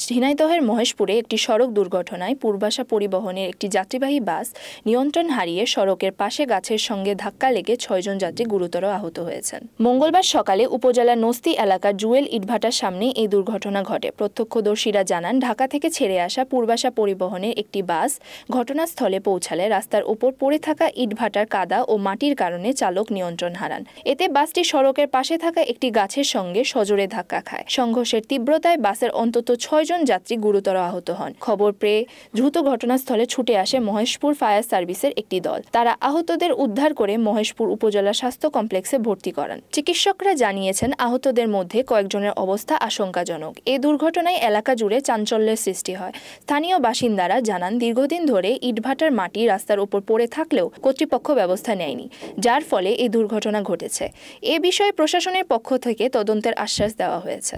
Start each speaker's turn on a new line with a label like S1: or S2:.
S1: ঝিনাইদহের মহেশপুরে একটি সড়ক দুর্ঘটনায় পূর্বাশা পরিবহনের একটি যাত্রীবাহী বাস নিয়ন্ত্রণ হারিয়ে সড়কের পাশে গাছের সঙ্গে ধাক্কা লেগে ৬ জন যাত্রী গুরুতর আহত হয়েছেন। মঙ্গলবার সকালে উপজেলার নস্তি এলাকার জুয়েল ইটভাটার সামনে এই দুর্ঘটনা ঘটে। প্রত্যক্ষদর্শীরা জানান, ঢাকা থেকে ছেড়ে আসা পূর্বাশা পরিবহনের একটি বাস ঘটনাস্থলে পৌঁছালে রাস্তার উপর পড়ে থাকা ইটভাটার কাদা ও মাটির কারণে চালক নিয়ন্ত্রণ হারান। এতে বাসটি সড়কের পাশে থাকা একটি গাছের সঙ্গে সজোরে ধাক্কা খায়। সংঘর্ষের তীব্রতায় বাসের অন্তত ৬ জন যাত্রী গুরুতর আহত হন। খবর পেয়ে দ্রুত ঘটনাস্থলে ছুটে আসে মহেশপুর ফায়ার সার্ভিসের একটি দল। তারা আহতদের উদ্ধার করে মহেশপুর উপজেলা স্বাস্থ্য কমপ্লেক্সে ভর্তি করান। চিকিৎসকরা জানিয়েছেন, আহতদের মধ্যে কয়েকজনের অবস্থা আশঙ্কাজনক। এই দুর্ঘটনায় এলাকা জুড়ে চাঞ্চল্যের সৃষ্টি হয়। স্থানীয় বাসিন্দারা জানান, দীর্ঘদিন ধরে ইটভাটার মাটি রাস্তার উপর পড়ে থাকলেও কর্তৃপক্ষ ব্যবস্থা নেয়নি, যার ফলে এই দুর্ঘটনা ঘটেছে। এ বিষয়ে প্রশাসনের পক্ষ থেকে তদন্তের আশ্বাস দেওয়া হয়েছে।